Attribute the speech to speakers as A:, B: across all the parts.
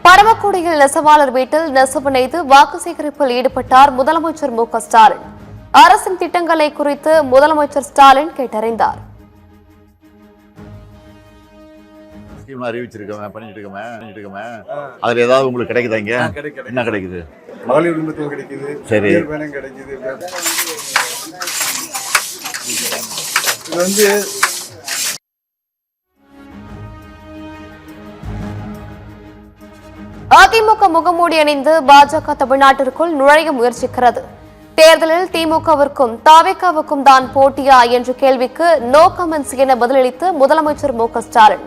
A: பரமக்குடியில் நெசவாளர் வீட்டில் நெசவு நெய்து வாக்கு சேகரிப்பில் ஈடுபட்டார் முதலமைச்சர் மு.க.ஸ்டாலின். அரசின் திட்டங்களை குறித்து முதலமைச்சர் ஸ்டாலின் கேட்டறிந்தார்.
B: அதுல ஏதாவது உங்களுக்கு கிடைக்குதா? இங்க என்ன கிடைக்குது?
C: மகளிர் உரிமத்தில் கிடைக்குது.
B: சரி,
C: கிடைக்குது. இது வந்து
A: அதிமுக முகமூடி அணிந்து பாஜக தமிழ்நாட்டிற்குள் நுழைய முயற்சிக்கிறது. தேர்தலில் திமுகவிற்கும் தவிகவுக்கும் தான் போட்டியா என்ற கேள்விக்கு நோ கமெண்ட்ஸ் என பதிலளித்து முதலமைச்சர் மு.க.ஸ்டாலின்.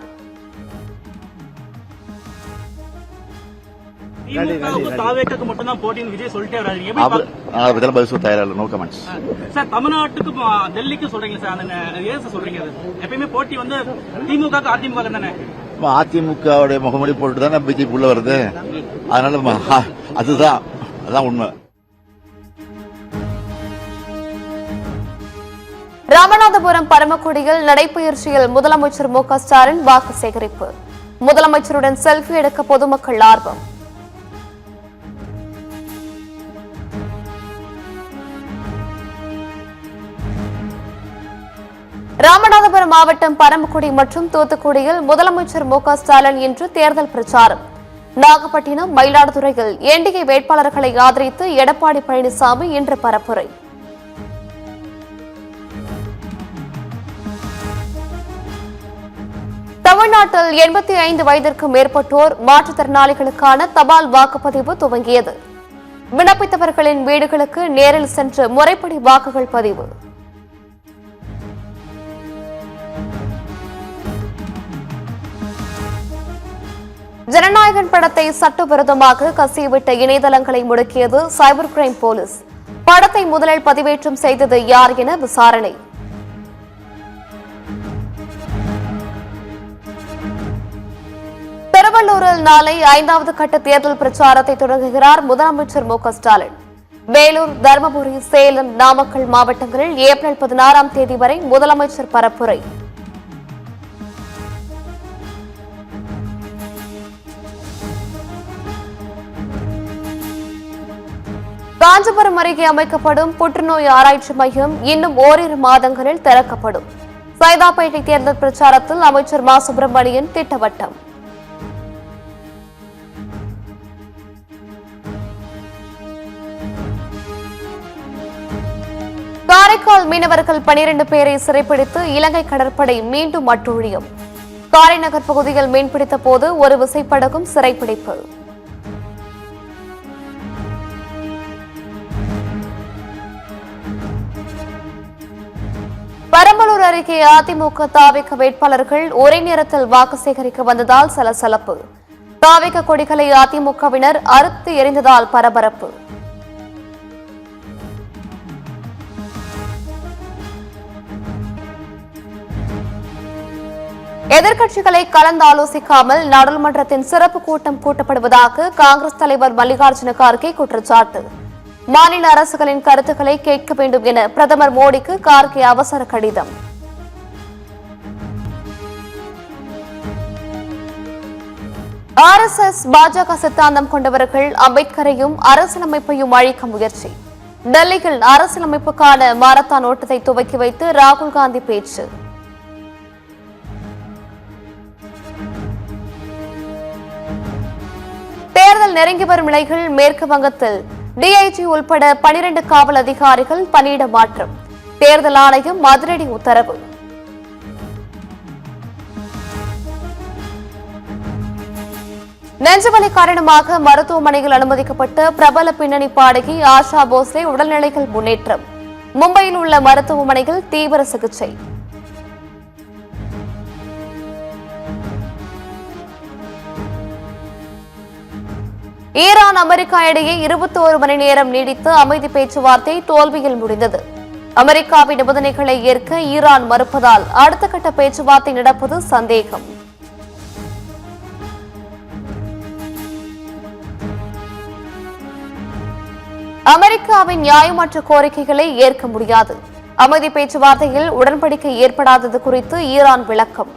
D: தமிழ்நாட்டுக்கு டெல்லிக்கு சொல்றீங்க போட்டி வந்து திமுக அதிமுக தானே?
B: அதிமுகவுடைய முகமூடி போட்டு தானே பிஜேபி உள்ள வருது. அதனால அதான் உண்மை.
A: ராமநாதபுரம் பரமக்குடியில் நடைபயிற்சியில் முதலமைச்சர் மு.க.ஸ்டாலின் வாக்கு சேகரிப்பு. முதலமைச்சருடன் செல்ஃபி எடுக்க பொதுமக்கள் ஆர்வம். ராமநாதபுரம் மாவட்டம் பரமக்குடி மற்றும் தூத்துக்குடியில் முதலமைச்சர் மு.க.ஸ்டாலின் இன்று தேர்தல் பிரச்சாரம். நாகப்பட்டினம், மயிலாடுதுறையில் என்டிஏ வேட்பாளர்களை ஆதரித்து எடப்பாடி பழனிசாமி இன்று பரப்புரை. தமிழ்நாட்டில் 85 வயதிற்கு மேற்பட்டோர் மாற்றுத்திறனாளிகளுக்கான தபால் வாக்குப்பதிவு துவங்கியது. விண்ணப்பித்தவர்களின் வீடுகளுக்கு நேரில் சென்று முறைப்படி வாக்குகள் பதிவு. ஜனநாயகன் படத்தை சட்டவிரோதமாக கசியவிட்ட இணையதளங்களை முடக்கியது சைபர் கிரைம் போலீஸ். படத்தை முதலில் பதிவேற்றம் செய்தது யார் என விசாரணை. திருவள்ளூரில் நாளை 5வது கட்ட தேர்தல் பிரச்சாரத்தை தொடங்குகிறார் முதலமைச்சர் மு.க.ஸ்டாலின். வேலூர், தருமபுரி, சேலம், நாமக்கல் மாவட்டங்களில் ஏப்ரல் 16ஆம் தேதி வரை முதலமைச்சர் பரப்புரை. காஞ்சிபுரம் அருகே அமைக்கப்படும் புற்றுநோய் ஆராய்ச்சி மையம் இன்னும் ஓரிரு மாதங்களில் திறக்கப்படும். சைதாப்பேட்டை தேர்தல் பிரச்சாரத்தில் அமைச்சர் மா. சுப்பிரமணியன் திட்டவட்டம். காரைக்கால் மீனவர்கள் 12 பேரை சிறைப்பிடித்து இலங்கை கடற்படை மீண்டும் அட்டூழியம். காரைநகர் பகுதியில் மீன்பிடித்த போது ஒரு விசைப்படகும் சிறைப்பிடிப்பு. பெரம்பலூர் அருகே அதிமுக தவிக வேட்பாளர்கள் ஒரே நேரத்தில் வாக்கு சேகரிக்க வந்ததால் சலசலப்பு. தவிக கொடிகளை அதிமுகவினர் அறுத்து எறிந்ததால் பரபரப்பு. எதிர்க்கட்சிகளை கலந்தாலோசிக்காமல் நாடாளுமன்றத்தின் சிறப்பு கூட்டம் கூட்டப்படுவதாக காங்கிரஸ் தலைவர் மல்லிகார்ஜுன கார்கே குற்றச்சாட்டு. மாநில அரசுகளின் கருத்துக்களை கேட்க வேண்டும் என பிரதமர் மோடிக்கு கார்கே அவசர கடிதம். RSS பாஜக சித்தாந்தம் கொண்டவர்கள் அம்பேத்கரையும் அரசியலமைப்பையும் அழிக்க முயற்சி. டெல்லியில் அரசியலமைப்புக்கான மாரத்தான் ஓட்டத்தை துவக்கி வைத்து ராகுல் காந்தி பேச்சு. தேர்தல் நெருங்கி வரும் நிலையில் மேற்கு வங்கத்தில் டிஐஜி உள்பட 12 காவல் அதிகாரிகள் பணியிட மாற்றம். தேர்தல் ஆணையம் அதிரடி உத்தரவு. நெஞ்சுவலி காரணமாக மருத்துவமனையில் அனுமதிக்கப்பட்ட பிரபல பின்னணி பாடகி ஆஷா போஸ்லே உடல்நிலையில் முன்னேற்றம். மும்பையில் உள்ள மருத்துவமனையில் தீவிர சிகிச்சை. ஈரான், அமெரிக்கா இடையே 21 மணி நேரம் நீடித்த அமைதி பேச்சுவார்த்தை தோல்வியில் முடிந்தது. அமெரிக்காவின் நிபந்தனைகளை ஏற்க ஈரான் மறுப்பதால் அடுத்த கட்ட பேச்சுவார்த்தை நடப்பது சந்தேகம். அமெரிக்காவின் நியாயமற்ற கோரிக்கைகளை ஏற்க முடியாது. அமைதி பேச்சுவார்த்தையில் உடன்படிக்கை ஏற்படாதது குறித்து ஈரான் விளக்கம்.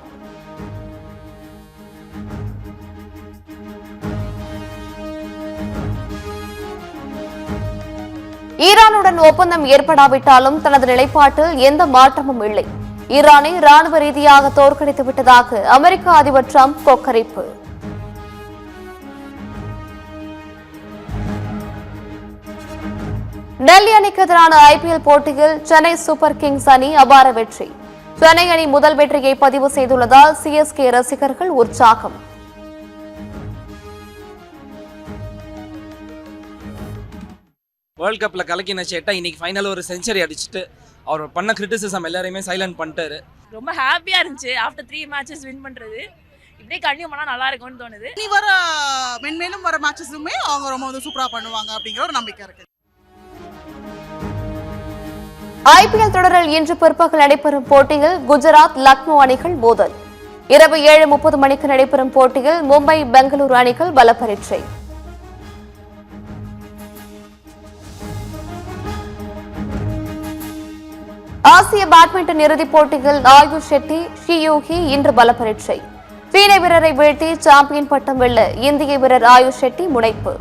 A: ஈரானுடன் ஒப்பந்தம் ஏற்படாவிட்டாலும் தனது நிலைப்பாட்டில் எந்த மாற்றமும் இல்லை. ஈரானை ராணுவ ரீதியாக தோற்கடித்து விட்டதாக அமெரிக்க அதிபர் டிரம்ப் கொக்கரிப்பு. டெல்லி அணிக்கு எதிரான ஐபிஎல் போட்டியில் சென்னை சூப்பர் கிங்ஸ் அணி அபார வெற்றி. சென்னை அணி முதல் வெற்றியை பதிவு செய்துள்ளதால் சிஎஸ்கே ரசிகர்கள் உற்சாகம்.
E: வேர்ல்ட் கப்ல கலக்கின சேட்டா இன்னைக்கு ஃபைனல் ஒரு செஞ்சுரி அடிச்சுட்டு அவர் பண்ண கிரிட்டிசிசம் எல்லாரையுமே சைலண்ட் பண்ணிட்டாரு.
F: ரொம்ப ஹாப்பியா இருந்துச்சு. ஆஃப்டர் 3 மேட்சஸ் வின் பண்றது இப்படியே கண்டினியூ பண்ணா நல்லா இருக்கும்னு தோணுது.
G: இனி வர மென்மேலும் வர மேட்சஸுமே அவங்க ரொம்ப சூப்பரா பண்ணுவாங்க அப்படிங்கிற ஒரு நம்பிக்கை இருக்கு.
A: ஐபிஎல் தொடரில் இன்று பிற்பகல் நடைபெறும் போட்டியில் குஜராத் லக்னோ அணிகள் மோதல். இரவு 7:30 மணிக்கு நடைபெறும் போட்டியில் மும்பை பெங்களூரு அணிகள் பல பரீட்சை. ஆசிய பேட்மிண்டன் இறுதிப் போட்டியில் ஆயுஷ் ஷெட்டி ஷியூகி இன்று பல பரீட்சை. சீன வீரரை வீழ்த்தி சாம்பியன் பட்டம் வெல்ல இந்திய வீரர் ஆயுஷ் ஷெட்டி முனைப்பு.